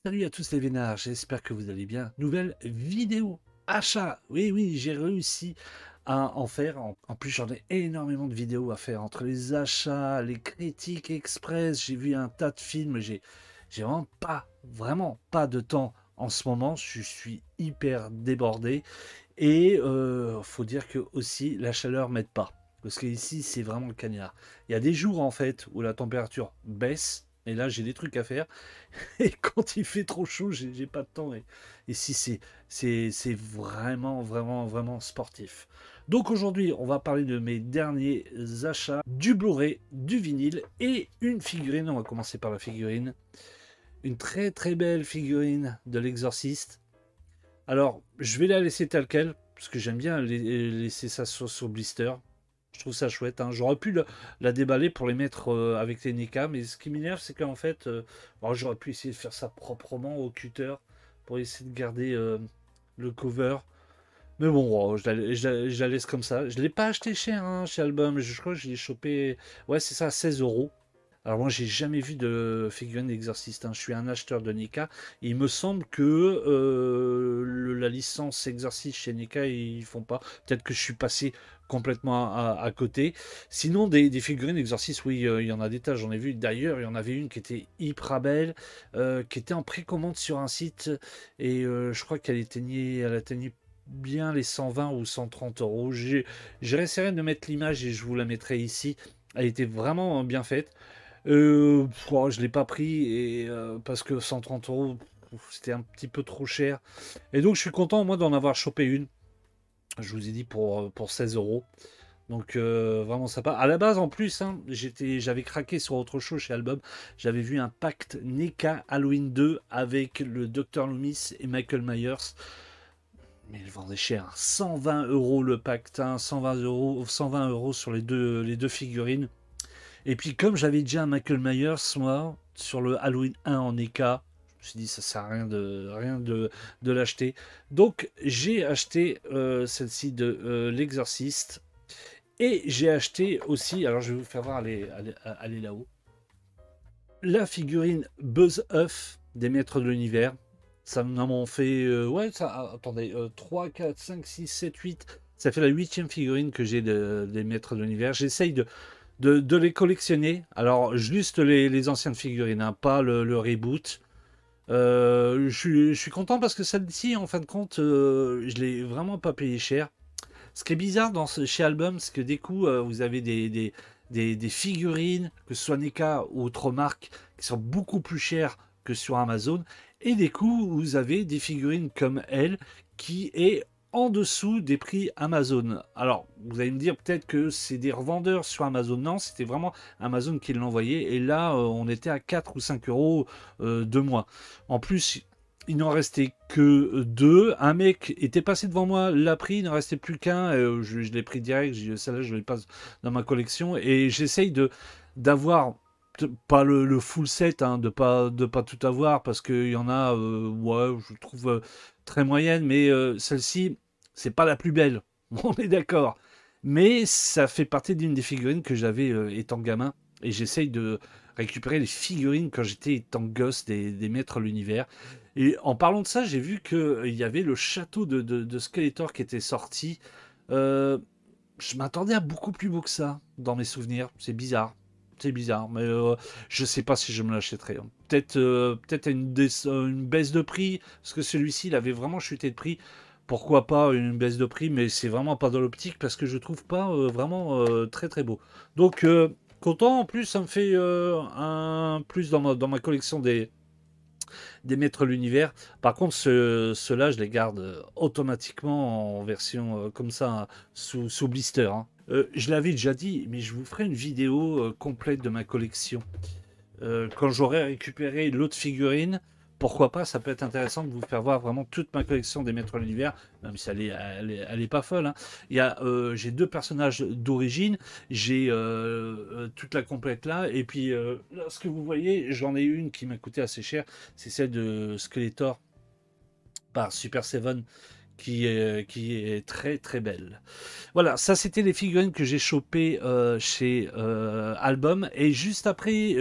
Salut à tous les vénards, j'espère que vous allez bien. Nouvelle vidéo achat. Oui, oui, j'ai réussi à en faire. En plus, j'en ai énormément de vidéos à faire entre les achats, les critiques express. J'ai vu un tas de films. J'ai vraiment pas de temps en ce moment. Je suis hyper débordé. Et faut dire que aussi la chaleur m'aide pas. Parce que ici, c'est vraiment le cagnard. Il y a des jours en fait où la température baisse. Et là, j'ai des trucs à faire. Et quand il fait trop chaud, j'ai pas de temps. Et si c'est vraiment sportif. Donc aujourd'hui, on va parler de mes derniers achats, du Blu-ray, du vinyle et une figurine. On va commencer par la figurine. Une très belle figurine de l'Exorciste. Alors, je vais la laisser telle quelle, parce que j'aime bien laisser ça sur blister. Je trouve ça chouette, hein. J'aurais pu la déballer pour les mettre avec les NECA, mais ce qui m'énerve, c'est qu'en fait, bon, j'aurais pu essayer de faire ça proprement au cutter pour essayer de garder le cover. Mais bon, oh, je la laisse comme ça. Je ne l'ai pas acheté cher hein, chez Album. Je crois que je l'ai chopé, ouais, c'est ça, à 16 euros. Alors moi, j'ai jamais vu de figurine d'Exorciste, hein. Je suis un acheteur de NECA. Il me semble que la licence Exorcist chez NECA, ils font pas. Peut-être que je suis passé complètement à côté. Sinon, des figurines Exorcist, oui, il y en a des tas. J'en ai vu. D'ailleurs, il y en avait une qui était hyper belle, qui était en précommande sur un site. Et je crois elle atteignait bien les 120 ou 130 euros. J'essaierai de mettre l'image et je vous la mettrai ici. Elle était vraiment bien faite. Je l'ai pas pris et parce que 130 euros, c'était un petit peu trop cher. Et donc je suis content moi d'en avoir chopé une. Je vous ai dit pour 16 euros. Donc vraiment sympa. À la base en plus, hein, j'avais craqué sur autre chose chez Album. J'avais vu un pacte NECA Halloween 2 avec le Dr Loomis et Michael Myers. Mais ils vendaient cher, hein. 120 euros le pacte, hein, 120 euros sur les deux figurines. Et puis comme j'avais déjà un Michael Myers, moi, sur le Halloween 1 en EK, je me suis dit ça sert à rien de l'acheter. Donc j'ai acheté celle-ci de l'Exorciste. Et j'ai acheté aussi, alors je vais vous faire voir, allez là-haut, la figurine Buzz Huff des Maîtres de l'Univers. Ça m'en fait, ouais, ça, attendez, 3, 4, 5, 6, 7, 8. Ça fait la huitième figurine que j'ai des Maîtres de l'Univers. J'essaye de les collectionner. Alors, juste les anciennes figurines, hein, pas le reboot. Je suis content parce que celle-ci, en fin de compte, je l'ai vraiment pas payé cher. Ce qui est bizarre chez Album, c'est que des coups, vous avez des figurines, que ce soit NECA ou autre marque, qui sont beaucoup plus chères que sur Amazon. Et des coups, vous avez des figurines comme elle, qui est en dessous des prix Amazon. Alors, vous allez me dire peut-être que c'est des revendeurs sur Amazon. Non, c'était vraiment Amazon qui l'envoyait. Et là, on était à 4 ou 5 euros de moins. En plus, il n'en restait que deux. Un mec était passé devant moi, l'a pris, il n'en restait plus qu'un. Je l'ai pris direct. J'ai dit, celle-là, je l'ai pas dans ma collection. Et j'essaye d'avoir pas le full set, hein, de pas tout avoir parce qu'il y en a, ouais, je trouve très moyenne. Mais celle-ci, c'est pas la plus belle. On est d'accord. Mais ça fait partie d'une des figurines que j'avais étant gamin. Et j'essaye de récupérer les figurines quand j'étais étant gosse des Maîtres de l'Univers. Et en parlant de ça, j'ai vu qu'il y avait le château de Skeletor qui était sorti. Euh, je m'attendais à beaucoup plus beau que ça dans mes souvenirs. C'est bizarre. C'est bizarre, mais je sais pas si je me l'achèterai, hein. Peut-être à une baisse de prix, parce que celui-ci, il avait vraiment chuté de prix. Pourquoi pas une baisse de prix, mais c'est vraiment pas dans l'optique parce que je trouve pas vraiment très beau. Donc content, en plus, ça me fait un plus dans ma collection des Maîtres de l'Univers. Par contre, ceux-là, je les garde automatiquement en version comme ça, hein, sous blister, hein. Je l'avais déjà dit, mais je vous ferai une vidéo complète de ma collection. Quand j'aurai récupéré l'autre figurine, pourquoi pas, ça peut être intéressant de vous faire voir vraiment toute ma collection des Maîtres de l'Univers, même si elle est pas folle, hein. J'ai deux personnages d'origine, j'ai toute la complète là, et puis là, ce que vous voyez, j'en ai une qui m'a coûté assez cher, c'est celle de Skeletor par Super Seven qui est très très belle. Voilà, ça c'était les figurines que j'ai chopées chez Album. Et juste après,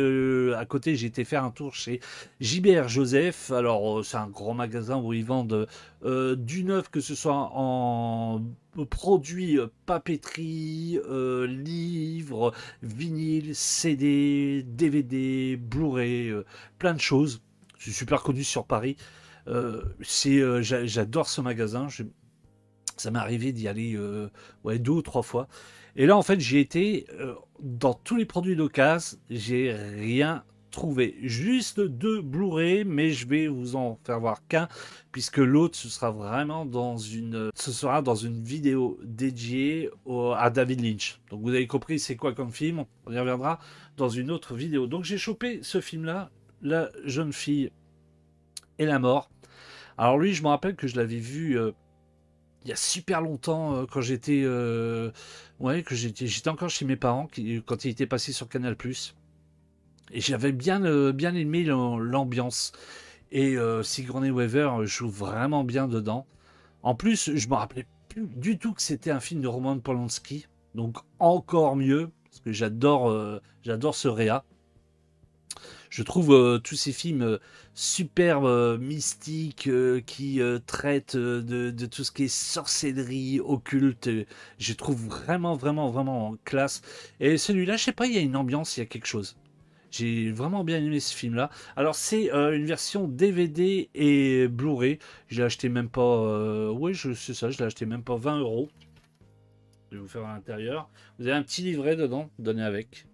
à côté, j'ai été faire un tour chez JBR Joseph. Alors, c'est un grand magasin où ils vendent du neuf, que ce soit en produits papeterie, livres, vinyle, CD, DVD, Blu-ray, plein de choses. C'est super connu sur Paris. J'adore ce magasin. Ça m'est arrivé d'y aller ouais, 2 ou 3 fois. Et là, en fait, j'ai été dans tous les produits d'occasion, j'ai rien trouvé. Juste 2 Blu-ray, mais je vais vous en faire voir qu'un, puisque l'autre, ce sera dans une vidéo dédiée à David Lynch. Donc vous avez compris c'est quoi comme film, on y reviendra dans une autre vidéo. Donc j'ai chopé ce film-là, La jeune fille et la mort. Alors lui, je me rappelle que je l'avais vu il y a super longtemps, quand ouais, j'étais encore chez mes parents quand il était passé sur Canal+. Et j'avais bien aimé l'ambiance. Et Sigourney Weaver joue vraiment bien dedans. En plus, je me rappelais plus du tout que c'était un film de Roman Polanski, donc encore mieux parce que j'adore ce réa. Je trouve tous ces films super mystiques qui traitent de tout ce qui est sorcellerie, occulte. Je trouve vraiment, vraiment, vraiment classe. Et celui-là, je sais pas, il y a une ambiance, il y a quelque chose. J'ai vraiment bien aimé ce film-là. Alors, c'est une version DVD et Blu-ray. Je l'ai acheté même pas. Oui, c'est ça, je l'ai acheté même pas 20 €. Je vais vous faire à l'intérieur. Vous avez un petit livret dedans, donné avec.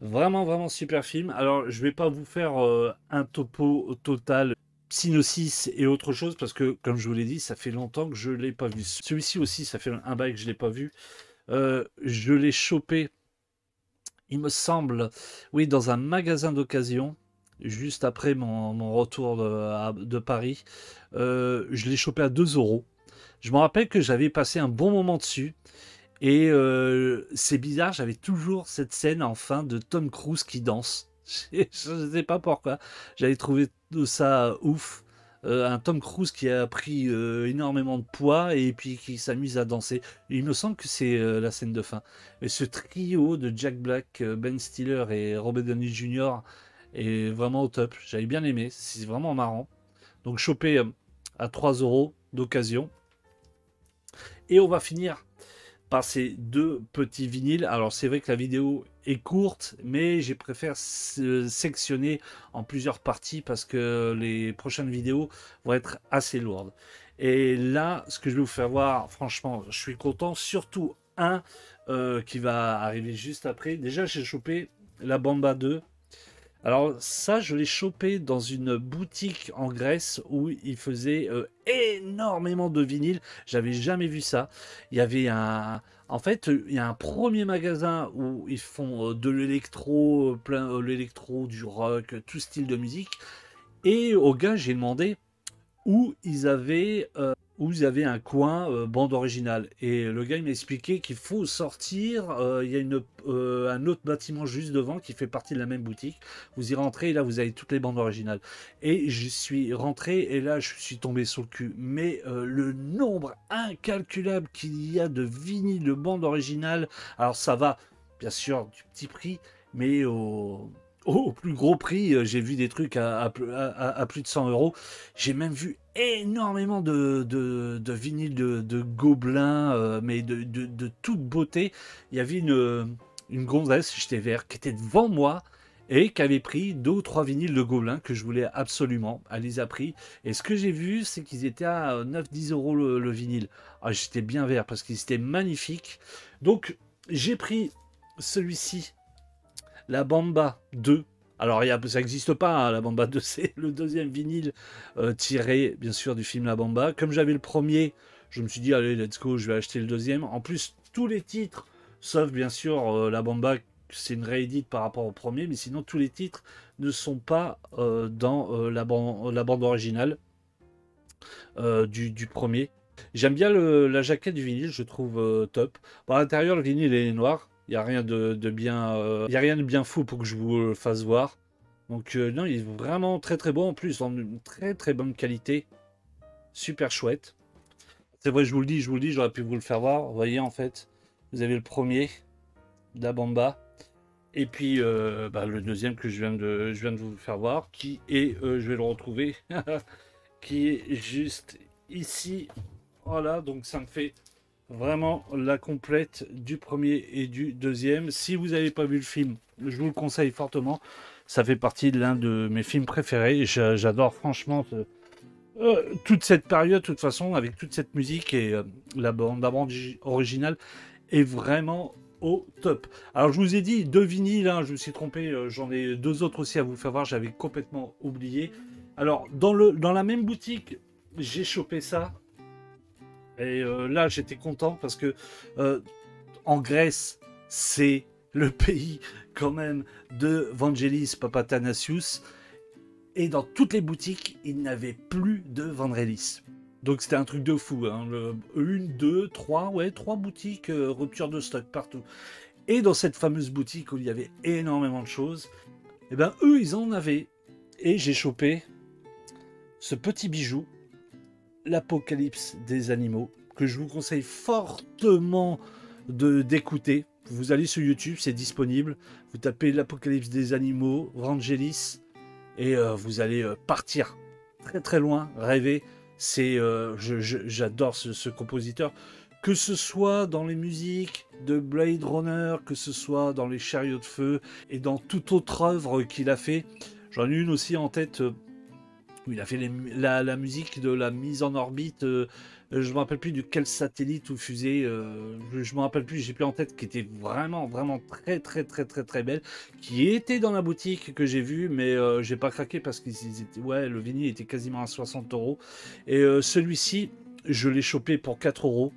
Vraiment, vraiment super film. Alors, je vais pas vous faire un topo total, synopsis et autre chose, parce que, comme je vous l'ai dit, ça fait longtemps que je l'ai pas vu. Celui-ci aussi, ça fait un bail que je l'ai pas vu. Je l'ai chopé, il me semble, oui, dans un magasin d'occasion, juste après mon retour de Paris. Je l'ai chopé à 2 €. Je me rappelle que j'avais passé un bon moment dessus. Et c'est bizarre, j'avais toujours cette scène en fin de Tom Cruise qui danse. Je ne sais pas pourquoi. J'avais trouvé ça ouf. Un Tom Cruise qui a pris énormément de poids et puis qui s'amuse à danser. Il me semble que c'est la scène de fin. Mais ce trio de Jack Black, Ben Stiller et Robert Downey Jr. est vraiment au top. J'avais bien aimé. C'est vraiment marrant. Donc chopé à 3 € d'occasion. Et on va finir par ces 2 petits vinyles. Alors c'est vrai que la vidéo est courte, mais j'ai préféré sectionner en plusieurs parties parce que les prochaines vidéos vont être assez lourdes. Et là, ce que je vais vous faire voir, franchement, je suis content. Surtout un qui va arriver juste après. Déjà, j'ai chopé la Bamba 2. Alors ça, je l'ai chopé dans une boutique en Grèce où ils faisaient énormément de vinyles. J'avais jamais vu ça. Il y avait En fait, il y a un premier magasin où ils font de l'électro, l'électro, du rock, tout style de musique. Et au gars, j'ai demandé où ils avaient un coin bande originale. Et le gars il m'a expliqué qu'il faut sortir, il y a un autre bâtiment juste devant qui fait partie de la même boutique. Vous y rentrez et là vous avez toutes les bandes originales. Et je suis rentré et là je suis tombé sur le cul. Mais le nombre incalculable qu'il y a de vinyles de bandes originales, alors ça va bien sûr du petit prix, mais au plus gros prix, j'ai vu des trucs à plus de 100 €. J'ai même vu énormément de vinyles de Gobelins, mais de toute beauté. Il y avait une gonzesse, j'étais vert, qui était devant moi et qui avait pris 2 ou 3 vinyles de Gobelins que je voulais absolument. Elle les a pris. Et ce que j'ai vu, c'est qu'ils étaient à 9-10 € le vinyle. Ah, j'étais bien vert parce qu'ils étaient magnifiques. Donc, j'ai pris celui-ci, la Bamba 2. Alors, ça n'existe pas, hein, la Bamba 2, c'est le deuxième vinyle tiré, bien sûr, du film La Bamba. Comme j'avais le premier, je me suis dit, allez, let's go, je vais acheter le deuxième. En plus, tous les titres, sauf bien sûr La Bamba, c'est une réédite par rapport au premier, mais sinon, tous les titres ne sont pas dans la bande originale du premier. J'aime bien la jaquette du vinyle, je trouve top. Bon, à l'intérieur, le vinyle est noir. Il n'y a rien il y a rien de bien fou pour que je vous le fasse voir. Donc non, il est vraiment très très beau en plus, en une très très bonne qualité. super chouette. C'est vrai, je vous le dis, j'aurais pu vous le faire voir. Vous voyez, en fait, vous avez le premier, Da Bamba. Et puis le deuxième que je viens de vous faire voir, qui est, je vais le retrouver, qui est juste ici. Voilà, donc ça me fait vraiment la complète du premier et du deuxième. Si vous n'avez pas vu le film, je vous le conseille fortement. Ça fait partie de l'un de mes films préférés. J'adore franchement toute cette période, de toute façon, avec toute cette musique et la bande originale est vraiment au top. Alors je vous ai dit deux vinyles, hein, je me suis trompé, j'en ai deux autres aussi à vous faire voir, j'avais complètement oublié. Alors dans la même boutique, j'ai chopé ça. Et là, j'étais content parce que euh, en Grèce, c'est le pays quand même de Vangelis Papathanassious. Et dans toutes les boutiques, il n'avait plus de Vangelis. Donc c'était un truc de fou. Hein. Une, deux, trois, ouais, trois boutiques, rupture de stock partout. Et dans cette fameuse boutique où il y avait énormément de choses, eh ben eux, ils en avaient. Et j'ai chopé ce petit bijou, l'Apocalypse des animaux, que je vous conseille fortement d'écouter. Vous allez sur YouTube, c'est disponible. Vous tapez l'Apocalypse des animaux, Vangelis, et vous allez partir très très loin, rêver. J'adore ce compositeur, que ce soit dans les musiques de Blade Runner, que ce soit dans les Chariots de feu et dans toute autre œuvre qu'il a fait. J'en ai une aussi en tête où il a fait la musique de la mise en orbite. Je me rappelle plus de quel satellite ou fusée. Je me rappelle plus. J'ai plus en tête, qui était vraiment vraiment très très très très très belle, qui était dans la boutique que j'ai vue, mais j'ai pas craqué parce que ouais, le vinyle était quasiment à 60 euros. Et celui-ci, je l'ai chopé pour 4 euros.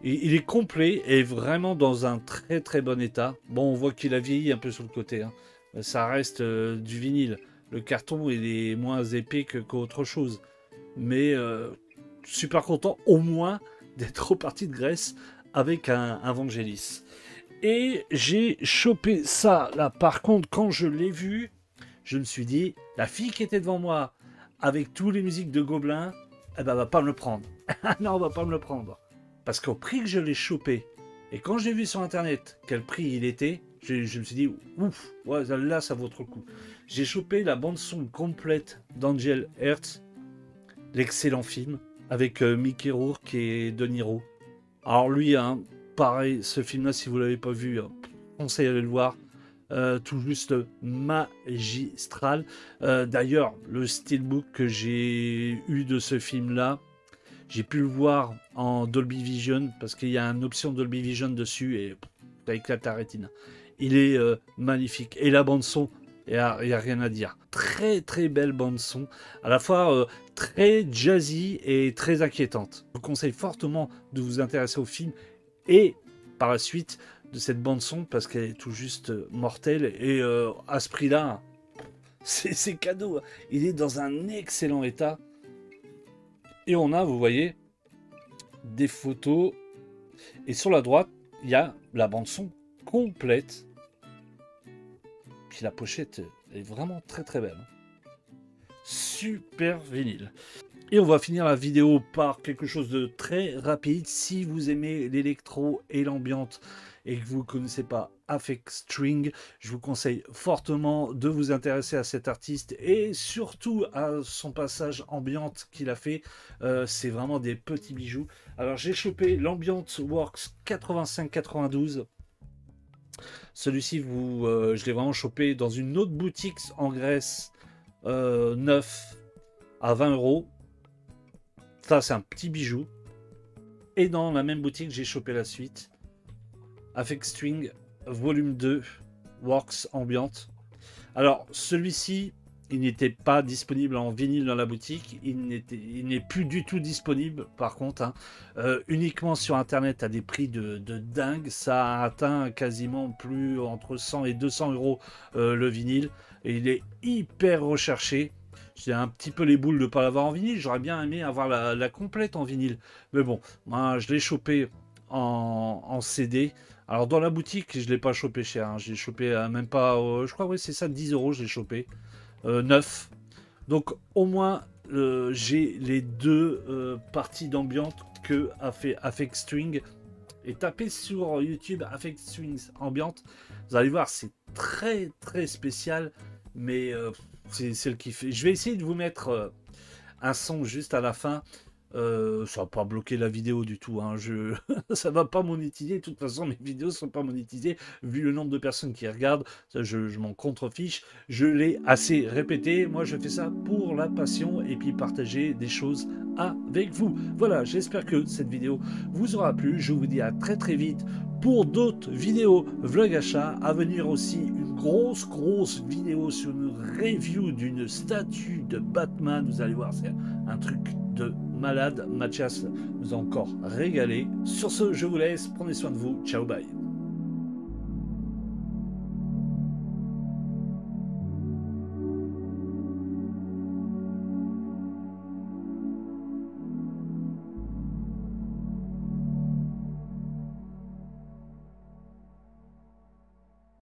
Et il est complet et vraiment dans un très très bon état. Bon, on voit qu'il a vieilli un peu sur le côté, hein. Ça reste du vinyle. Le carton, il est moins épais qu'autre chose. Mais super content au moins d'être reparti de Grèce avec un Vangelis. Et j'ai chopé ça là. Par contre, quand je l'ai vu, je me suis dit, la fille qui était devant moi avec toutes les musiques de Gobelin, eh ben, va pas me le prendre. Non, on va pas me le prendre. Parce qu'au prix que je l'ai chopé, et quand j'ai vu sur internet quel prix il était, je me suis dit, ouf, ouais, là ça vaut trop le coup. J'ai chopé la bande-son complète d'Angel Heart, l'excellent film, avec Mickey Rourke et De Niro. Alors lui, hein, pareil, ce film-là, si vous l'avez pas vu, hein, conseille d'aller le voir. Tout juste magistral. D'ailleurs, le steelbook que j'ai eu de ce film-là, j'ai pu le voir en Dolby Vision parce qu'il y a une option Dolby Vision dessus et ça éclate la rétine. Il est magnifique. Et la bande-son, il n'y a rien à dire. Très très belle bande-son, à la fois très jazzy et très inquiétante. Je vous conseille fortement de vous intéresser au film et par la suite de cette bande-son parce qu'elle est tout juste mortelle. Et à ce prix-là, c'est cadeau. Il est dans un excellent état. Et on a, vous voyez, des photos. Et sur la droite, il y a la bande-son complète. Puis la pochette est vraiment très très belle. Super vinyle. Et on va finir la vidéo par quelque chose de très rapide. Si vous aimez l'électro et l'ambiante et que vous ne connaissez pas Aphex Twin, je vous conseille fortement de vous intéresser à cet artiste et surtout à son passage ambiante qu'il a fait. C'est vraiment des petits bijoux. Alors j'ai chopé l'Ambient Works 85-92. Celui-ci, je l'ai vraiment chopé dans une autre boutique en Grèce, neuf à 20 euros. Ça, c'est un petit bijou. Et dans la même boutique, j'ai chopé la suite. Aphex Twin, volume 2, Works Ambient. Alors, celui-ci, il n'était pas disponible en vinyle dans la boutique. Il n'est plus du tout disponible, par contre. Hein. Uniquement sur Internet à des prix de dingue. Ça a atteint quasiment plus entre 100 et 200 euros le vinyle. Et il est hyper recherché. J'ai un petit peu les boules de ne pas l'avoir en vinyle. J'aurais bien aimé avoir la complète en vinyle. Mais bon, moi, je l'ai chopé en CD. Alors dans la boutique, je ne l'ai pas chopé cher. Hein. J'ai chopé même pas, je crois, oui, c'est ça, 10 euros, je l'ai chopé. 9. Donc au moins, j'ai les deux parties d'ambiance que a fait Affect String. Et tapez sur YouTube Affect Strings ambiante. Vous allez voir, c'est très très spécial. Mais c'est le kiff. Je vais essayer de vous mettre un son juste à la fin. Ça va pas bloquer la vidéo du tout, hein. Ça va pas monétiser. De toute façon, mes vidéos sont pas monétisées vu le nombre de personnes qui regardent. Ça, je m'en contrefiche. Je l'ai assez répété. Moi, je fais ça pour la passion et puis partager des choses avec vous. Voilà, j'espère que cette vidéo vous aura plu. Je vous dis à très très vite pour d'autres vidéos vlog achat. À venir aussi une grosse vidéo sur une review d'une statue de Batman. Vous allez voir, c'est un truc de malade. Mathias nous a encore régalé. Sur ce, je vous laisse. Prenez soin de vous. Ciao, bye.